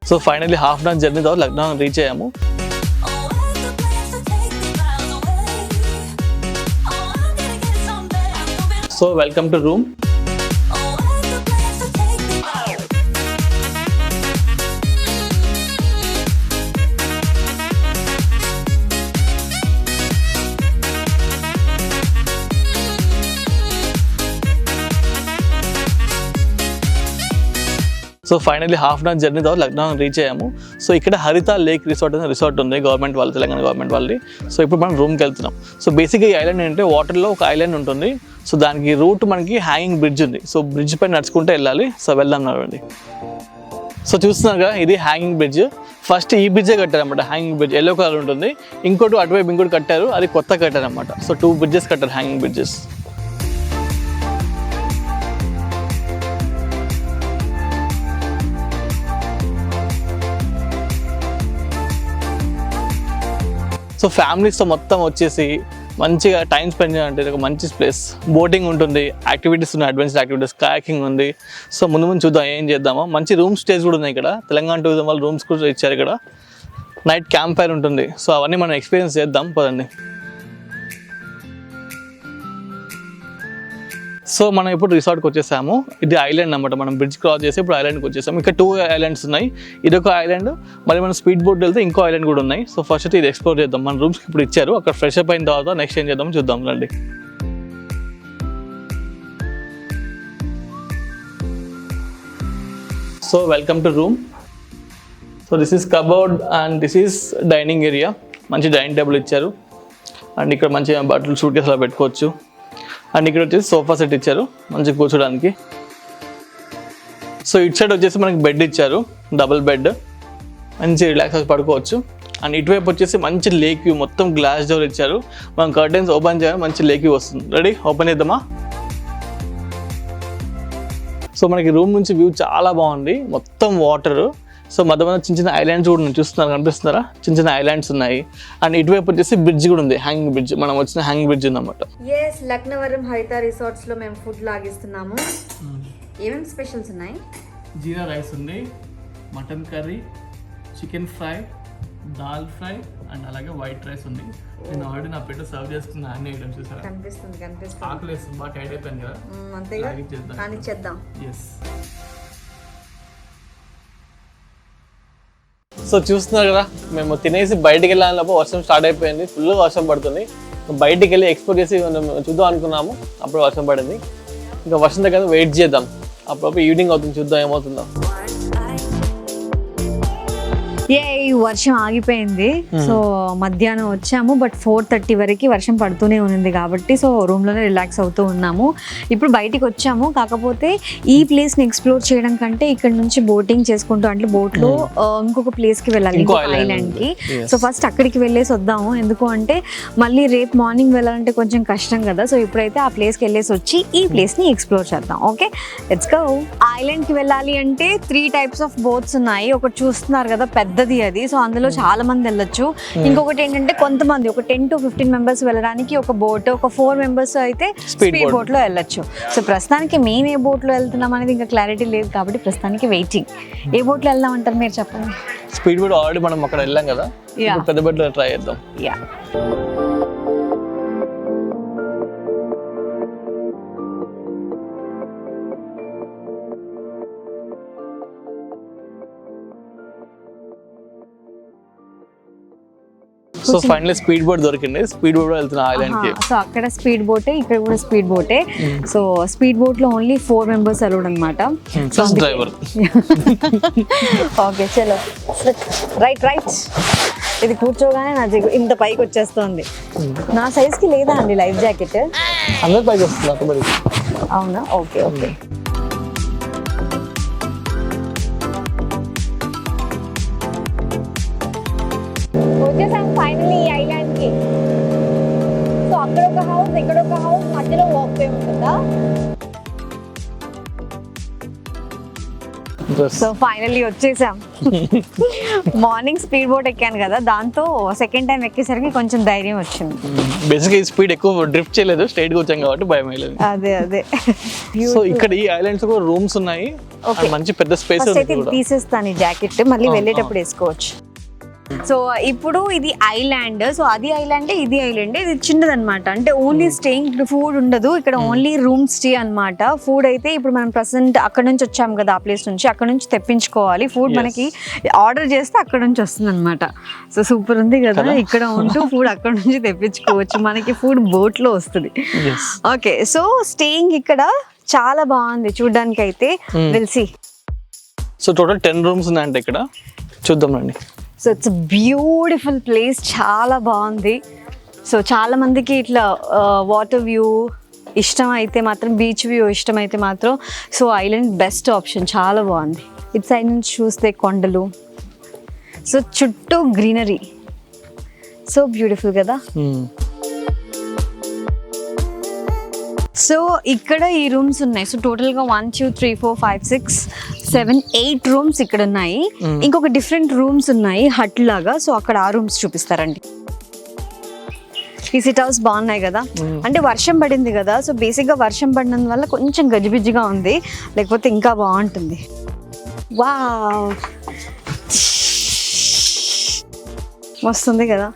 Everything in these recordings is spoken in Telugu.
So finally half an hour journey తర్వాత లక్నో రీచ్ అయ్యాము. So welcome to room. So finally half an hour journey తర్వాత లక్నో రీచ్ అయ్యాము. సో ఇక్కడ హరిత లేక్ రిసార్ట్ అనే రిసార్ట్ ఉంది, గవర్నమెంట్ వాళ్ళు, తెలంగాణ గవర్నమెంట్ వాళ్ళది. సో ఇప్పుడు మనం రూమ్కి వెళ్తున్నాం. సో బేసిక్గా ఈ ఐలాండ్ ఏంటంటే వాటర్లో ఒక ఐలాండ్ ఉంటుంది. సో దానికి రూట్ మనకి హ్యాంగింగ్ బ్రిడ్జ్ ఉంది. సో బ్రిడ్జ్ పైన నడుచుకుంటే వెళ్ళాలి. సో వెళ్దాం అండి. సో చూస్తున్నారు కదా, ఇది హ్యాంగింగ్ బ్రిడ్జ్. ఫస్ట్ ఈ బ్రిడ్జే కట్టారు అనమాట, హ్యాంగింగ్ బ్రిడ్జ్ ఎల్లో కలర్ ఉంటుంది. ఇంకోటి అటువైపు ఇంకోటి కట్టారు, అది కొత్త కట్టారు అనమాట. సో 2 బ్రిడ్జెస్ కట్టారు, హ్యాంగింగ్ బ్రిడ్జెస్. సో ఫ్యామిలీస్తో మొత్తం వచ్చేసి మంచిగా టైం స్పెండ్ చేయాలంటే ఒక మంచి ప్లేస్. బోటింగ్ ఉంటుంది, యాక్టివిటీస్ ఉన్నాయి, అడ్వెంచర్ యాక్టివిటీస్, కయాకింగ్ ఉంది. సో ముందు చూద్దాం ఏం చేద్దామో. మంచి రూమ్ స్టేస్ కూడా ఉన్నాయి ఇక్కడ, తెలంగాణ టూరిజం వాళ్ళు రూమ్స్ కూడా ఇచ్చారు ఇక్కడ. నైట్ క్యాంప్ ఫైర్ ఉంటుంది. సో అవన్నీ మనం ఎక్స్పీరియన్స్ చేద్దాం పదండి. సో మనం ఇప్పుడు రిసార్ట్కి వచ్చేసాము. ఇది ఐలాండ్ అనమాట. మనం బ్రిడ్జ్ క్రాస్ చేసి ఇప్పుడు ఐలాండ్కి వచ్చేసాము. ఇక్కడ 2 ఐలాండ్స్ ఉన్నాయి. ఇది ఒక ఐలాండ్, మరి మనం స్పీడ్ బోట్ వెళ్తే ఇంకో ఐలాండ్ కూడా ఉన్నాయి. సో ఫస్ట్ అయితే ఇది ఎక్స్ప్లోర్ చేద్దాం. మన రూమ్స్కి ఇప్పుడు ఇచ్చారు, అక్కడ ఫ్రెష్ అప్ అయిన తర్వాత నెక్స్ట్ ఏం చేద్దాం చూద్దాం రండి. So welcome to room. So this is cupboard and this is dining area. మంచి డైనింగ్ టేబుల్ ఇచ్చారు. అండ్ ఇక్కడ మంచి బట్టలు సూట్ కేసులో పెట్టుకోవచ్చు. అండ్ ఇక్కడ వచ్చేసి సోఫా సెట్ ఇచ్చారు మంచిగా కూర్చోడానికి. సో ఇటు సైడ్ వచ్చేసి మనకి బెడ్ ఇచ్చారు, డబుల్ బెడ్, మంచి రిలాక్స్ అయి పడుకోవచ్చు. అండ్ ఇటువైపు వచ్చేసి మంచి లేక్ వ్యూ, మొత్తం గ్లాస్ డోర్ ఇచ్చారు. మనం కర్టెన్స్ ఓపెన్ చేయాలి, మంచి లేక్ వ్యూ వస్తుంది. రెడీ, ఓపెన్ చేద్దామా? సో మనకి రూమ్ నుంచి వ్యూ చాలా బాగుంది, మొత్తం వాటర్. సో మధ్య చిన్న చిన్న ఐలాండ్స్ కూడా ఉన్నాయి, చూస్తున్నారు, కనిపిస్తున్నారా? చిన్న చిన్న ఐలాండ్స్ ఉన్నాయి. అండ్ ఇటువైపు వచ్చేసి బ్రిడ్జ్ కూడా ఉంది, హ్యాంగింగ్ బ్రిడ్జ్. మనం వచ్చిన హ్యాంగింగ్ బ్రిడ్జ్ ఉందన్నమాట. ఎస్, లక్నవరం హరిత రిసార్ట్స్ లో మేము ఫుడ్ లాగిస్తున్నాము. ఏమేమి స్పెషల్స్ ఉన్నాయి? జీరా రైస్ ఉంది, mutton curry, chicken fry, dal fry, and అలాగే వైట్ రైస్ ఉంది. నేను ఆల్రెడీ నా పెట్టు సర్వ్ చేసుకున్న అన్ని ఐటమ్స్ చూసారా? కనిపిస్తుంది. ఆకలి వేస్తుంది, బాగా టైట్ అయిపోయింది కదా. అంతేగా, కానీ చేద్దాం. ఎస్. సో చూస్తున్నారు కదా, మేము తినేసి బయటికి వెళ్ళాలన్నప్పుడు వర్షం స్టార్ట్ అయిపోయింది, ఫుల్గా వర్షం పడుతుంది. బయటికి వెళ్ళి ఎక్స్ప్లోర్ చేసి చూద్దాం అనుకున్నాము, అప్పుడు వర్షం పడింది. ఇంకా వర్షం దగ్గర వెయిట్ చేద్దాం, అప్పుడు ఈవినింగ్ అవుతుంది, చూద్దాం ఏమవుతుందో. వర్షం ఆగిపోయింది. సో మధ్యాహ్నం వచ్చాము, బట్ 4:30 వరకు వర్షం పడుతూనే ఉంది కాబట్టి సో రూమ్లోనే రిలాక్స్ అవుతూ ఉన్నాము. ఇప్పుడు బయటికి వచ్చాము, కాకపోతే ఈ ప్లేస్ని ఎక్స్ప్లోర్ చేయడం కంటే ఇక్కడ నుంచి బోటింగ్ చేసుకుంటూ అంటే బోట్లో ఇంకొక ప్లేస్కి వెళ్ళాలి, ఇంకో ఐలాండ్కి. సో ఫస్ట్ అక్కడికి వెళ్ళేసి వద్దాము, ఎందుకు అంటే మళ్ళీ రేపు మార్నింగ్ వెళ్ళాలంటే కొంచెం కష్టం కదా. సో ఇప్పుడైతే ఆ ప్లేస్కి వెళ్ళేసి వచ్చి ఈ ప్లేస్ని ఎక్స్ప్లోర్ చేద్దాం. Okay, let's go. ఐలాండ్కి వెళ్ళాలి అంటే 3 టైప్స్ ఆఫ్ బోట్స్ ఉన్నాయి. ఒకటి చూస్తున్నారు కదా, పెద్దది అది. సో అందులో చాలా మంది వెళ్ళొచ్చు. ఇంకొకటి ఏంటంటే కొంతమంది ఒక 10 to 15 మెంబర్స్ వెళ్ళడానికి ఒక బోట్, ఒక 4 మెంబర్స్ అయితే స్పీడ్ బోట్ లో వెళ్ళొచ్చు. సో ప్రస్తుతానికి మేము ఏ బోట్ లో వెళ్తున్నాం అనేది ఇంకా క్లారిటీ లేదు కాబట్టి ప్రస్తుతానికి వెయిటింగ్. ఏ బోట్ లో వెళ్దాం అంటారు మీరు చెప్పండి? స్పీడ్ బోట్ ఆల్రెడీ మనం అక్కడ వెళ్ళాం కదా, పెద్ద బోట్ లో ట్రై చేద్దాం. Yeah, so finally speed boat దొరికింది, స్పీడ్ బోట్ వెళ్తున్నా ఐలాండ్ కి. సో అక్కడ స్పీడ్ బోటే, ఇక్కడ కూడా స్పీడ్ బోటే. సో స్పీడ్ బోట్ లో ఓన్లీ 4 మెంబర్స్ అలౌడ్ అనమాట. డ్రైవర్. ఓకే, చలో రైట్. ఇది కూర్చోగానే నా ఇంత పైకి వచ్చేస్తుంది. నా సైజ్ కి లేదా అండి లైఫ్ జాకెట్? అందరు పైకి వస్తుంది. అవునా? ఓకే. వచ్చేసాం ఫైనల్లీ ఈ ఐలాండ్ కి. సో అక్కడ ఒక హౌస్, ఇక్కడ ఒక హౌస్, మధ్యలో వాక్ వే ఉంటుందా? సో ఫైనల్లీ వచ్చేసాం. మార్నింగ్ స్పీడ్ బోట్ ఎక్కాను కదా, దాంతో సెకండ్ టైం ఎక్కేసరికి కొంచెం ధైర్యం వచ్చింది. బేసిక్గా ఈ స్పీడ్ ఎక్కువ డ్రిఫ్ట్ చేయలేదు, స్ట్రైట్ గా వచ్చాం కాబట్టి భయం లేదు. అదే సో ఇక్కడ ఈ ఐలాండ్స్ కూడా రూమ్స్ ఉన్నాయి. Okay. మంచి పెద్ద స్పేస్ ఫస్ట్ ఉంది అయితే కూడా. తీసేస్తాను ఈ జాకెట్, మళ్ళీ వెళ్ళేటప్పుడు వేసుకోవచ్చు. సో ఇప్పుడు ఇది ఐలాండ్, సో అది ఐలాండ్ ఇది ఐలాండ్, ఇది చిన్నదన్నమాట. అంటే ఓన్లీ స్టేయింగ్, ఫుడ్ ఉండదు ఇక్కడ, ఓన్లీ రూమ్ స్టే అన్నమాట. ఫుడ్ అయితే ఇప్పుడు మనం ప్రెసెంట్ అక్కడ నుంచి వచ్చాము కదా, ఆ ప్లేస్ నుంచి అక్కడ నుంచి తెప్పించుకోవాలి. ఫుడ్ మనకి ఆర్డర్ చేస్తే అక్కడ నుంచి వస్తుంది అనమాట. సో సూపర్ ఉంది కదా, ఇక్కడ ఉంటూ ఫుడ్ అక్కడ నుంచి తెప్పించుకోవచ్చు. మనకి ఫుడ్ బోట్ లో వస్తుంది. ఓకే, సో స్టేయింగ్ ఇక్కడ చాలా బాగుంది చూడడానికి అయితే. వెల్సి సో టోటల్ 10 రూమ్స్ ఉన్నాయంటే ఇక్కడ, చూద్దాం రండి. సో ఇట్స్ బ్యూటిఫుల్ ప్లేస్, చాలా బాగుంది. సో చాలా మందికి ఇట్లా వాటర్ వ్యూ ఇష్టం అయితే మాత్రం, బీచ్ వ్యూ ఇష్టం అయితే మాత్రం, సో ఐలాండ్ బెస్ట్ ఆప్షన్, చాలా బాగుంది. ఇటు సైడ్ నుంచి చూస్తే కొండలు, సో చుట్టూ గ్రీనరీ, సో బ్యూటిఫుల్ కదా. సో ఇక్కడ ఈ రూమ్స్ ఉన్నాయి. సో టోటల్గా 1 2 3 4 5 6 7 8 రూమ్స్ ఇక్కడ ఉన్నాయి. ఇంకొక డిఫరెంట్ రూమ్స్ ఉన్నాయి హట్ లాగా, సో అక్కడ ఆ రూమ్స్ చూపిస్తారండి. ఈ సిట్ హౌస్ బాగున్నాయి కదా. అంటే వర్షం పడింది కదా, సో బేసిక్గా వర్షం పడినందువల్ల కొంచెం గజిబిజిగా ఉంది, లేకపోతే ఇంకా బాగుంటుంది. వావ్, వస్తుంది కదా.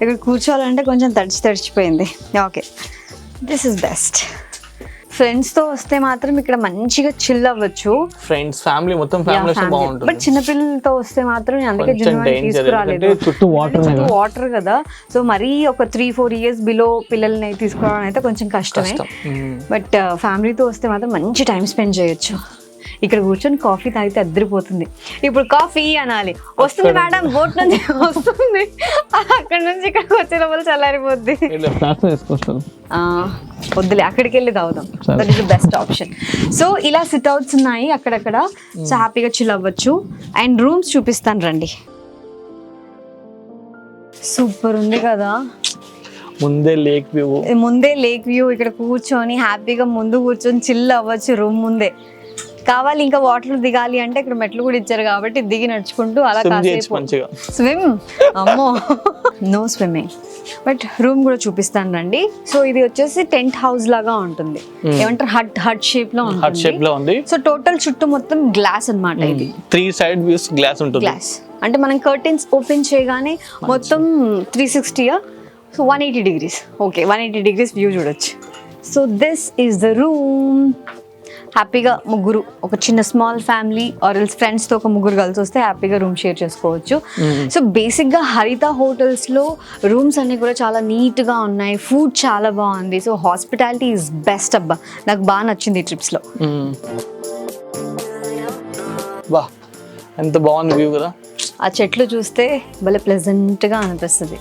ఇక్కడ కూర్చోవాలంటే కొంచెం తడిచిపోయింది. Okay, this is best. ఫ్రెండ్స్తో వస్తే మాత్రం ఇక్కడ మంచిగా చిల్ అవ్వచ్చు. ఫ్రెండ్స్, ఫ్యామిలీ, మొత్తం ఫ్యామిలీ బాగుంటుంది. బట్ చిన్నపిల్లలతో వస్తే మాత్రం అందుకే తీసుకురాలేదు, చుట్టూ వాటర్ కదా. సో మరీ ఒక 3-4 ఇయర్స్ బిలో పిల్లల్ని తీసుకురావడం అయితే కొంచెం కష్టమే. బట్ ఫ్యామిలీతో వస్తే మాత్రం మంచి టైం స్పెండ్ చేయొచ్చు. ఇక్కడ కూర్చొని కాఫీ తాగితే అద్దరిపోతుంది. ఇప్పుడు కాఫీ అనాలి, వస్తుంది మేడం, బోట్ నుంచి వస్తుంది, అక్కడ నుంచి ఇక్కడికి వచ్చే లోపల చల్లారిపోద్ది. వద్దులే, అక్కడికి వెళ్ళి తాగుదాం, that is the best option. So ఇలా సిట్ అవుట్స్ ఉన్నాయి అక్కడక్కడ, సో హ్యాపీగా చిల్ అవ్వచ్చు. అండ్ రూమ్స్ చూపిస్తాను రండి. సూపర్ ఉంది కదా, ముందే లేక్ వ్యూ, ఇక్కడ కూర్చొని హ్యాపీగా ముందు కూర్చొని చిల్ అవ్వచ్చు. రూమ్ ముందే కావాలి, ఇంకా వాటర్ దిగాలి అంటే ఇక్కడ మెట్లు కూడా ఇచ్చారు కాబట్టి దిగి నడుచుకుంటూ అలా కాసేపు స్విమ్. అమ్మో, నో స్విమ్మింగ్, బట్ రూమ్ కూడా చూపిస్తాను రండి. సో ఇది వచ్చేసి టెంట్ హౌస్ లాగా ఉంటుంది, ఏమంటారు హట్ షేప్ లో ఉంటుంది. సో టోటల్ చుట్టూ మొత్తం గ్లాస్ అన్నమాట. ఇది 3 సైడ్ వ్యూస్ గ్లాస్ ఉంటుంది. గ్లాస్ అంటే మనం కర్టెన్స్ ఓపెన్ చేయగానే మొత్తం 360, so 180 degrees. Okay, 180 degrees view చూడొచ్చు. So this is the room. హ్యాపీగా ముగ్గురు, ఒక చిన్న స్మాల్ ఫ్యామిలీ ఆర్ ఎల్స్ ఫ్రెండ్స్తో ఒక ముగ్గురు కలిసి వస్తే హ్యాపీగా రూమ్ షేర్ చేసుకోవచ్చు. సో బేసిక్గా హరిత హోటల్స్లో రూమ్స్ అన్నీ కూడా చాలా నీట్గా ఉన్నాయి, ఫుడ్ చాలా బాగుంది. So hospitality is best. అబ్బా, నాకు బాగా నచ్చింది ఈ ట్రిప్స్లో. బా, ఎంత బాగుంది వ్యూ కదా. ఆ చెట్లు చూస్తే భలే ప్లెజెంట్గా అనిపిస్తుంది.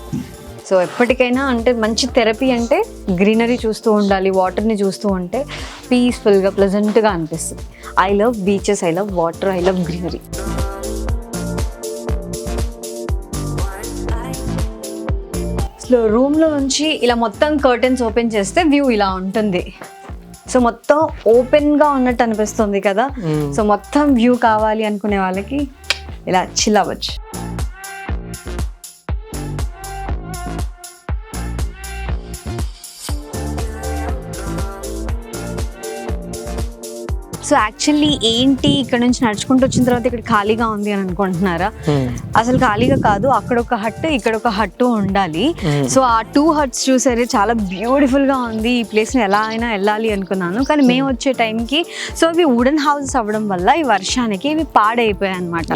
సో ఎప్పటికైనా అంటే మంచి థెరపీ అంటే గ్రీనరీ చూస్తూ ఉండాలి, వాటర్ని చూస్తూ ఉంటే పీస్ఫుల్గా ప్లెజెంట్గా అనిపిస్తుంది. I love beaches, I love water, I love greenery. So రూమ్లో నుంచి ఇలా మొత్తం కర్టెన్స్ ఓపెన్ చేస్తే వ్యూ ఇలా ఉంటుంది. సో మొత్తం ఓపెన్గా ఉన్నట్టు అనిపిస్తుంది కదా. సో మొత్తం వ్యూ కావాలి అనుకునే వాళ్ళకి ఇలా చిల్ అవ్వచ్చు. సో యాక్చువల్లీ ఏంటి ఇక్కడ నుంచి నడుచుకుంటూ వచ్చిన తర్వాత ఇక్కడ ఖాళీగా ఉంది అని అనుకుంటున్నారా? అసలు ఖాళీగా కాదు, అక్కడ ఒక హట్ ఇక్కడ ఒక హట్టు ఉండాలి. సో ఆ 2 హట్స్ చూసారే, చాలా బ్యూటిఫుల్ గా ఉంది. ఈ ప్లేస్ ని ఎలా అయినా వెళ్ళాలి అనుకున్నాను, కానీ మేము వచ్చే టైంకి సో అవి వుడెన్ హౌసెస్ అవ్వడం వల్ల ఈ వర్షానికి ఇవి పాడైపోయాయి అనమాట.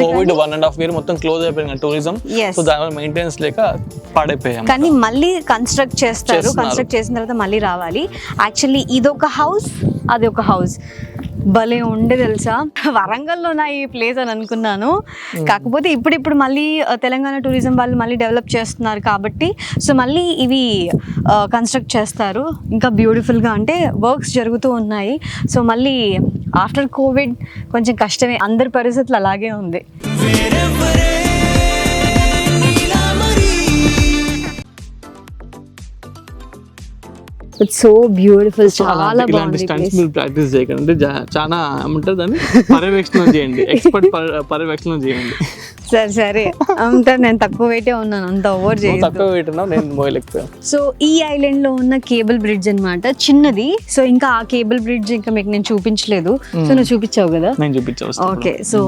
కోవిడ్ 1.5 year మొత్తం క్లోజ్ అయిపోయింది టూరిజం. సో దానివల్ల మెయింటెనెన్స్ లేక పాడైపోయాయి. కానీ మళ్ళీ కన్స్ట్రక్ట్ చేస్తారు, కన్స్ట్రక్ట్ చేసిన తర్వాత మళ్ళీ రావాలి. యాక్చువల్లీ ఇదొక హౌస్, అది ఒక హౌస్. భలే ఉండే తెలుసా, వరంగల్లోనా ఈ ప్లేస్ అని అనుకున్నాను. కాకపోతే ఇప్పుడు మళ్ళీ తెలంగాణ టూరిజం వాళ్ళు మళ్ళీ డెవలప్ చేస్తున్నారు కాబట్టి సో మళ్ళీ ఇవి కన్స్ట్రక్ట్ చేస్తారు ఇంకా బ్యూటిఫుల్గా. అంటే వర్క్స్ జరుగుతూ ఉన్నాయి. సో మళ్ళీ ఆఫ్టర్ కోవిడ్ కొంచెం కష్టమే, అందరి పరిస్థితులు అలాగే ఉంది. ఇట్స్ సో బ్యూటిఫుల్, చాలా బాగుంది. ప్రాక్టీస్ చేయకండి, చాలా ఏమంటారు దాన్ని, పర్యవేక్షణ చేయండి, ఎక్స్పర్ట్ పర్యవేక్షణ చేయండి. సరే అంతా నేను తక్కువ వెయిటే ఉన్నాను, అంత ఓవర్ నువ్వు చేయొద్దు. తక్కువ పెట్టినావు, నేను మోయలేకపోయాను. సో ఈ ఐలాండ్ లో ఉన్న కేబుల్ బ్రిడ్జ్ అన్నమాట, చిన్నది. సో ఇంకా ఆ కేబుల్ బ్రిడ్జ్ ఇంకా మీకు నేను చూపించలేదు. సో నువ్వు చూపించావు కదా. నేను చూపించాను. ఓకే, సో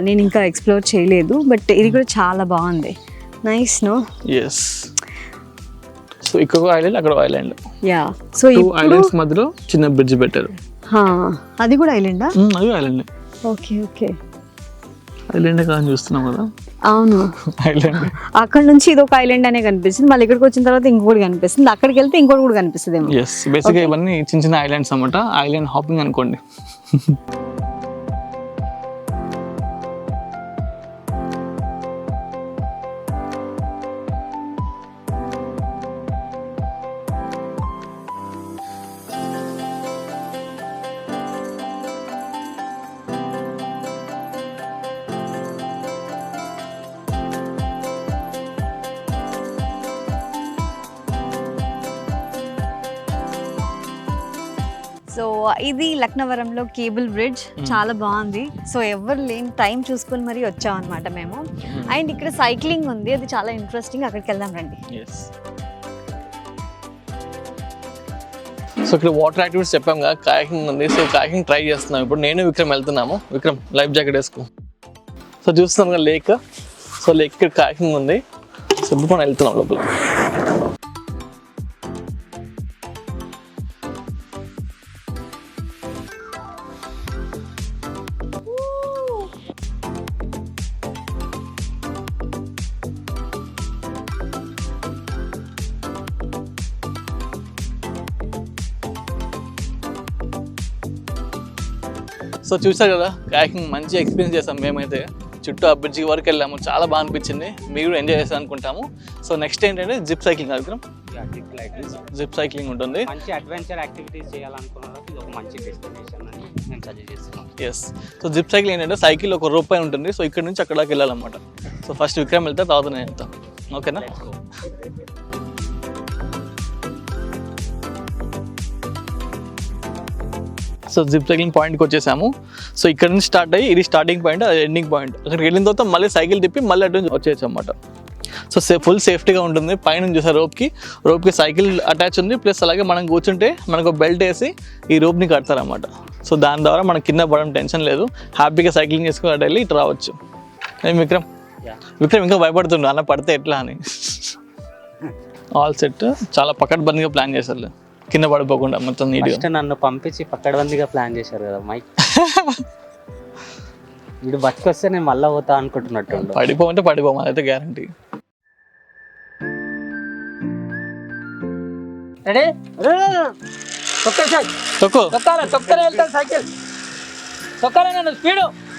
నేను ఇంకా ఎక్స్ప్లోర్ చేయలేదు, బట్ ఇది కూడా చాలా బాగుంది. Nice no. ఎస్. సో ఇక్కడ ఐలాండ్, అక్కడ ఐలాండ్, యా. సో 2 ఐలాండ్స్ మధ్యలో చిన్న బ్రిడ్జ్ పెట్టారు. అది కూడా ఐలాండా? అది ఐలాండ్. ఓకే ఓకే, ఐలాండ్ కాదని చూస్తున్నాం కదా. అవును, ఐలాండ్. అక్కడ నుంచి ఇది ఒక ఐలాండ్ అనే కనిపిస్తుంది, మళ్ళీ ఇక్కడికి వచ్చిన తర్వాత ఇంకోటి కనిపిస్తుంది, అక్కడికి వెళ్తే ఇంకోటి కూడా కనిపిస్తుంది ఏమో. ఎస్, బేసిక్గా ఇవన్నీ చిన్న చిన్న ఐలాండ్స్ అన్నమాట. ఐలాండ్ హాపింగ్ అనుకోండి. సో ఇది లక్నవరంలో కేబుల్ బ్రిడ్జ్, చాలా బాగుంది. సో ఎవరు లేని టైం చూసుకొని మరీ వచ్చాం అనమాట మేము. అండ్ ఇక్కడ సైక్లింగ్ ఉంది, అది చాలా ఇంట్రెస్టింగ్, అక్కడికి వెళ్దాం రండి. సో ఇక్కడ వాటర్ యాక్టివిటీస్ చెప్పాం కదా, కాయాకింగ్ ఉంది. సో కాయాకింగ్ ట్రై చేస్తున్నాం ఇప్పుడు. నేను విక్రమ్ వెళ్తున్నాము. విక్రమ్ లైఫ్ జాకెట్ వేసుకో. సో చూస్తున్నాం కదా లేక్. సో లేక్ ఇక్కడ కాయాకింగ్ ఉంది. సో ఇప్పుడు మనం వెళ్తున్నాం లోపల. సో చూసారు కదా, కాయాకింగ్ మంచి ఎక్స్పీరియన్స్ చేసాం మేమైతే. చుట్టూ ఆ బ్రిడ్జ్ వరకు వెళ్ళాము, చాలా బాగా అనిపించింది. మీరు కూడా ఎంజాయ్ చేస్తాను అనుకుంటాము. సో నెక్స్ట్ ఏంటంటే zip cycling. Vikram, zip cycling ఉంటుంది. మంచి అడ్వెంచర్ యాక్టివిటీస్ చేయాలనుకున్నారు, ఇది ఒక మంచి డెస్టినేషన్ అని నేను సజెస్ట్ చేస్తున్నాను. ఎస్. సో జిప్ సైక్లింగ్ ఏంటంటే సైకిల్ ఒక రోప్ పై ఉంటుంది. సో ఇక్కడ నుంచి అక్కడికి వెళ్ళాలన్నమాట. సో ఫస్ట్ విక్రమ్ వెళ్తే తర్వాత నేను వెళ్తాను. ఓకేనా? సో జిప్ సైక్లింగ్ పాయింట్కి వచ్చేసాము. సో ఇక్కడ నుంచి స్టార్ట్ అయ్యి ఇది స్టార్టింగ్ పాయింట్, అది ఎండింగ్ పాయింట్. అక్కడికి వెళ్ళిన తర్వాత మళ్ళీ సైకిల్ తిప్పి మళ్ళీ అటు నుంచి వచ్చేయచ్చు అన్నమాట. సో ఫుల్ సేఫ్టీగా ఉంటుంది. పైన చూసారు రోప్కి సైకిల్ అటాచ్ ఉంది. ప్లస్ అలాగే మనం కూర్చుంటే మనకు బెల్ట్ వేసి ఈ రోప్ని కడతారన్నమాట. సో దాని ద్వారా మనకి కింద పడడం టెన్షన్ లేదు. హ్యాపీగా సైక్లింగ్ చేసుకుని అటు వెళ్ళి ఇటు రావచ్చు. ఏం విక్రమ్ ఇంకా భయపడుతుండు అన్న పడితే ఎట్లా అని. ఆల్ సెట్, చాలా పకడ్బందీగా ప్లాన్ చేశారు, కింద పడిపోకుండా మొత్తం నీట్గా. నన్ను పంపించి పక్కడబందిగా ప్లాన్ చేశారు కదా మైక్. వీడు బతికొస్తే నేను మళ్ళీ పోతా అనుకుంటున్నట్టు. పడిపోమంటే పడిపోమా, అయితే గ్యారంటీ.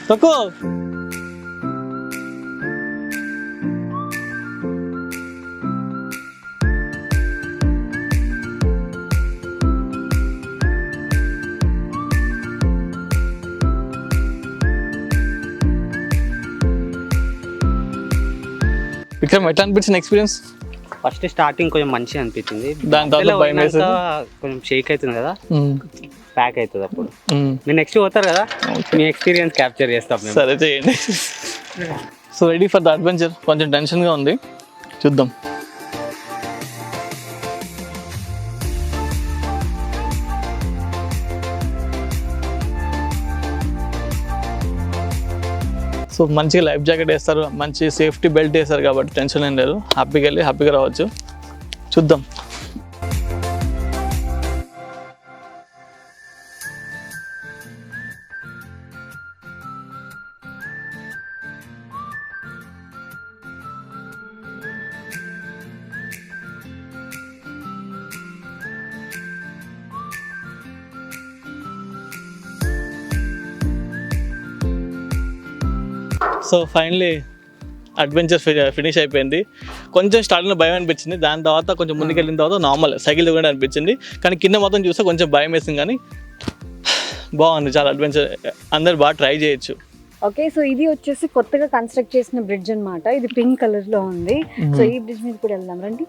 తక్కువ విక్రమ్, ఎట్లా అనిపించింది ఎక్స్పీరియన్స్? ఫస్ట్ స్టార్టింగ్ కొంచెం మంచిగా అనిపించింది, దాని తర్వాత భయం వేసింది, కొంచెం షేక్ అవుతుంది కదా, ప్యాక్ అవుతుంది. అప్పుడు మీరు నెక్స్ట్ పోతారు కదా, మీ ఎక్స్పీరియన్స్ క్యాప్చర్ చేస్తాం మేము. సరే చేయండి. So ready for the adventure. కొంచెం టెన్షన్గా ఉంది, చూద్దాం. సో మంచిగా లైఫ్ జాకెట్ వేస్తారు, మంచి సేఫ్టీ బెల్ట్ వేస్తారు కాబట్టి టెన్షన్ ఏం లేదు. హ్యాపీగా వెళ్ళి హ్యాపీగా రావచ్చు. చూద్దాం. సో ఫైనలీ అడ్వెంచర్ ఫినిష్ అయిపోయింది. కొంచెం స్టార్టింగ్లో భయం అనిపించింది, దాని తర్వాత కొంచెం ముందుకెళ్ళిన తర్వాత నార్మల్ సైకిల్ కూడా అనిపించింది. కానీ కింద మొత్తం చూస్తే కొంచెం భయం వేసింది, కానీ బాగుంది, చాలా అడ్వెంచర్. అందరు బాగా ట్రై చేయొచ్చు. ఓకే, సో ఇది వచ్చేసి కొత్తగా కన్స్ట్రక్ట్ చేసిన బ్రిడ్జ్ అన్నమాట. ఇది పింక్ కలర్ లో ఉంది. సో ఈ బ్రిడ్జ్ మీద కూడా వెళ్దాం రండి.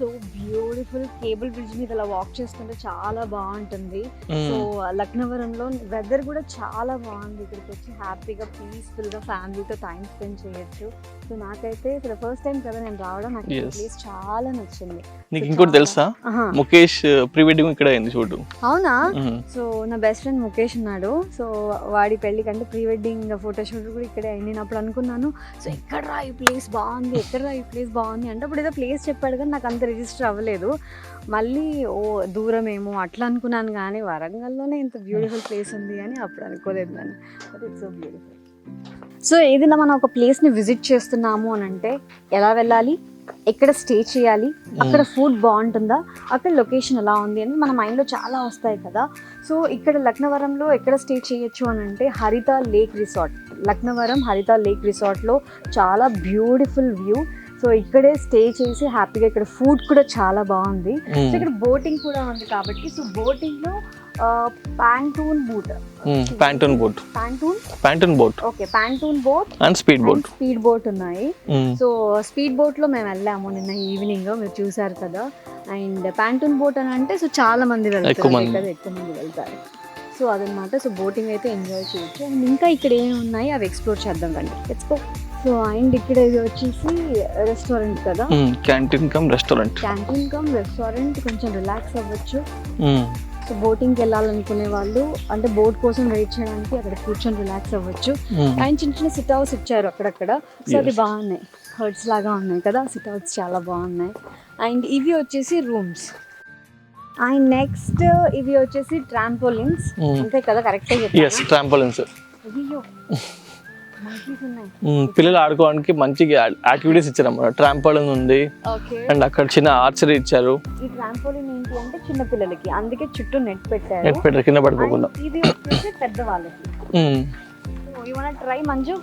సో బ్యూటిఫుల్ కేబుల్ బ్రిడ్జ్ మీద ఇలా వాక్ చేస్తుంటే చాలా బాగుంటుంది. సో లక్నవరంలో వెదర్ కూడా చాలా బాగుంది. ఇక్కడికి వచ్చి హ్యాపీగా పీస్ఫుల్ గా ఫ్యామిలీతో టైం స్పెండ్ చేయొచ్చు. సో నాకైతే ఫస్ట్ టైం కదా నేను రావడం, నాకు ప్లేస్ చాలా నచ్చింది. నీకు ఇంకోటి తెలుసా, ముఖేష్ ప్రీ వెడ్డింగ్ ఇక్కడ అయింది చూడు. అవునా? సో నా బెస్ట్ ఫ్రెండ్ ముఖేష్ ఉన్నాడు. సో వాడి పెళ్లి కంటే ప్రీ వెడ్డింగ్ ఫోటోషూట్ కూడా ఇక్కడే అయింది. నేను అప్పుడు అనుకున్నాను, సో ఎక్కడరా ఈ ప్లేస్ బాగుంది, ఎక్కడరా ఈ ప్లేస్ బాగుంది అంటే అప్పుడు ఏదో ప్లేస్ చెప్పాడు కానీ నాకు అంత రిజిస్టర్ అవ్వలేదు. మళ్ళీ దూరమేమో అట్లా అనుకున్నాను, కానీ వరంగల్లోనే ఇంత బ్యూటిఫుల్ ప్లేస్ ఉంది అని అప్పుడు అనుకోలేదు నేను. But it's so beautiful. So ఏదైనా మనం ఒక ప్లేస్ని విజిట్ చేస్తున్నాము అని అంటే ఎలా వెళ్ళాలి, ఎక్కడ స్టే చేయాలి, అక్కడ ఫుడ్ బాగుంటుందా, అక్కడ లొకేషన్ ఎలా ఉంది అని మన మైండ్లో చాలా వస్తాయి కదా. సో ఇక్కడ లక్నవరంలో ఎక్కడ స్టే చేయొచ్చు అని అంటే హరిత లేక్ రిసార్ట్. లక్నవరం హరిత లేక్ రిసార్ట్లో చాలా బ్యూటిఫుల్ వ్యూ. సో ఇక్కడే స్టే చేసి హ్యాపీగా, ఇక్కడ ఫుడ్ కూడా చాలా బాగుంది. సో ఇక్కడ బోటింగ్ కూడా ఉంది కాబట్టి, సో బోటింగ్లో pontoon boat okay, pontoon boat and speed boat ఉన్నాయి. సో స్పీడ్ బోట్ లో మేము వెళ్ళాము నిన్న ఈవినింగ్, మీరు చూసారు కదా. అండ్ ప్యాంటూన్ బోట్ అని అంటే సో చాలా మంది వెళ్తారు, ఎక్కువ మంది వెళ్తారు. సో అదనమాట. సో బోటింగ్ అయితే ఎంజాయ్ చేయొచ్చు. అండ్ ఇంకా ఇక్కడ ఏమి ఉన్నాయి అవి ఎక్స్ప్లోర్ చేద్దాం రండి. Let's go. సో అండ్ ఇక్కడ ఇది వచ్చేసి రెస్టారెంట్ కదా, క్యాంటీన్ కమ్ రెస్టారెంట్. కొంచెం రిలాక్స్ అవ్వచ్చు. సో బోటింగ్కి వెళ్ళాలనుకునే వాళ్ళు అంటే బోట్ కోసం వెయిట్ చేయడానికి అక్కడ కూర్చొని రిలాక్స్ అవ్వచ్చు. అండ్ చిన్న చిన్న సిట్ అవుట్స్ ఇచ్చారు అక్కడక్కడ. సో అది బాగున్నాయి, హర్ట్స్ లాగా ఉన్నాయి కదా, సిట్ అవుట్స్ చాలా బాగున్నాయి. అండ్ ఇవి వచ్చేసి రూమ్స్. అండ్ నెక్స్ట్ ఇవి వచ్చేసి ట్రాంపోలిన్స్, అంతే కదా, కరెక్ట్ ట్రాంపోలిన్స్. పిల్లలు ఆడుకోవడానికి మంచిగా యాక్టివిటీస్ ఇచ్చారు అన్నమాట. ట్రాంపోలిన్ ఉంది అండ్ అక్కడ చిన్న ఆర్చరీ ఇచ్చారు. ఈ ట్రాంపోలిన్ ఏంటి అంటే చిన్న పిల్లలకి, అందుకే చుట్టూ నెట్ పెట్టారు కింద పడుకోకుండా. ఇది వచ్చేసి పెద్ద వాళ్ళకి. So you want try Manju?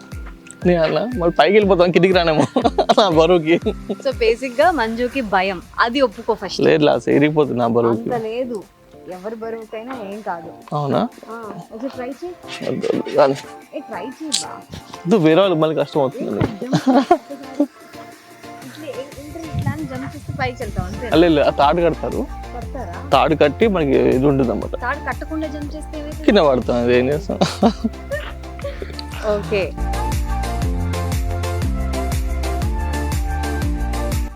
మరి పైకి వెళ్ళిపోతాం, కిందికి రానేమో బరువుకి. సో బేసిక్ గా మంజుకి భయం, అది ఒప్పుకో ఫస్ట్. లేదు లాస్ ఎరిగిపోతుంది నా బరువుకి. అంత లేదు, ఎవరి బరువుకైనా ఏం కాదు. అవునా? ఒకసారి ట్రై చేయి. ట్రై చేయబా, వేరే వాళ్ళు మళ్ళీ కష్టం అవుతుంది. లేదు, తాడు కడతారు, తాడు కట్టి మనకి ఇది ఉంటుంది అన్నమాట. తాడు కట్టకుండా జంప్ చేస్తే కింద పడతాం, అది ఏం చేస్తాం. ఓకే.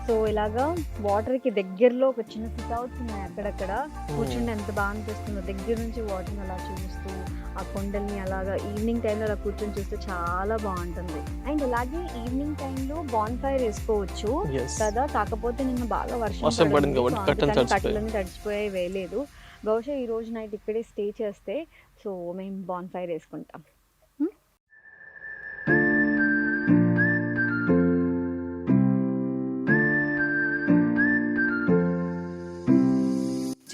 సో ఇలాగా వాటర్ కి దగ్గరలో ఒక చిన్న సిట్ అవుట్స్ ఉన్నాయి, అక్కడక్కడ కూర్చుంటే ఎంత బాగా అనిపిస్తుందో. దగ్గర నుంచి వాటర్ అలా చూస్తూ ఆ కొండల్ని అలాగా ఈవినింగ్ టైంలో అలా కూర్చొని చూస్తే చాలా బాగుంటుంది. అండ్ అలాగే ఈవినింగ్ టైంలో బాన్ ఫైర్ వేసుకోవచ్చు కదా, కాకపోతే నిన్న బాగా వర్షం పడింది కాబట్టి కట్టెలన్నీ తడిచిపోయి వేయలేదు. బహుశా ఈ రోజు నైట్ ఇక్కడే స్టే చేస్తే సో మేము బాన్ ఫైర్ వేసుకుంటాం.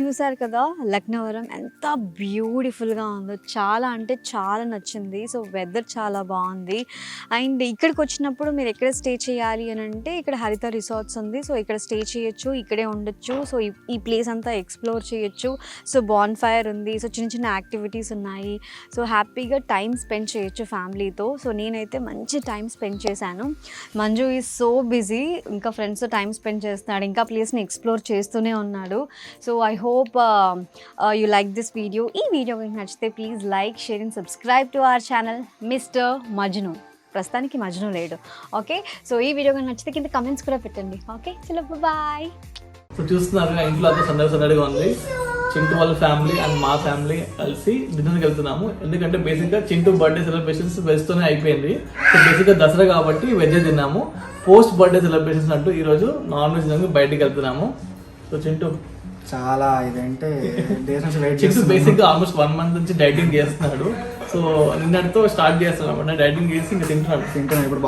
చూసారు కదా లక్నవరం ఎంత బ్యూటిఫుల్గా ఉందో, చాలా అంటే చాలా నచ్చింది. సో వెదర్ చాలా బాగుంది. అండ్ ఇక్కడికి వచ్చినప్పుడు మీరు ఎక్కడ స్టే చేయాలి అని అంటే ఇక్కడ హరిత రిసార్ట్స్ ఉంది. సో ఇక్కడ స్టే చేయొచ్చు, ఇక్కడే ఉండొచ్చు. సో ఈ ప్లేస్ అంతా ఎక్స్ప్లోర్ చేయొచ్చు. సో బాన్ ఫైర్ ఉంది, సో చిన్న చిన్న యాక్టివిటీస్ ఉన్నాయి. సో హ్యాపీగా టైం స్పెండ్ చేయొచ్చు ఫ్యామిలీతో. సో నేనైతే మంచి టైం స్పెండ్ చేశాను. మంజు ఈజ్ సో బిజీ, ఇంకా ఫ్రెండ్స్తో టైం స్పెండ్ చేస్తున్నాడు, ఇంకా ప్లేస్ని ఎక్స్ప్లోర్ చేస్తూనే ఉన్నాడు. So I hope you like this video. ఈ వీడియో మీకు నచ్చితే please like, share and subscribe to our channel mister Majnu. ప్రస్తుతానికి మజ్ను లేడు. ఓకే, సో ఈ వీడియో మీకు నచ్చితే కింద కమెంట్స్ కూడా పెట్టండి. ఓకే, చలో బాయ్. సో చూస్తున్నారు ఇంట్లో అంతా సందడిగా ఉంది. చింటూ వాళ్ళ ఫ్యామిలీ అండ్ మా ఫ్యామిలీ కలిసి డిన్నర్కి వెళ్తున్నాము. ఎందుకంటే బేసిక్గా చింటూ బర్త్డే సెలబ్రేషన్స్ వెజ్తోనే అయిపోయింది. సో బేసిక్గా దసరా కాబట్టి వెజ్ తిన్నాము. పోస్ట్ బర్త్డే సెలబ్రేషన్స్ అంటూ ఈరోజు నాన్ వెజ్ తినడానికి బయటికి వెళ్తున్నాము. సో చింటూ చాలా ఇదంటే బేసిక్గా ఆల్మోస్ట్ 1 month నుంచి డైటింగ్ చేస్తున్నాడు. సో నిన్నటితో స్టార్ట్ చేస్తున్నాడు, డైటింగ్ చేసి ఇంకా తింటున్నాడు. ఇప్పుడు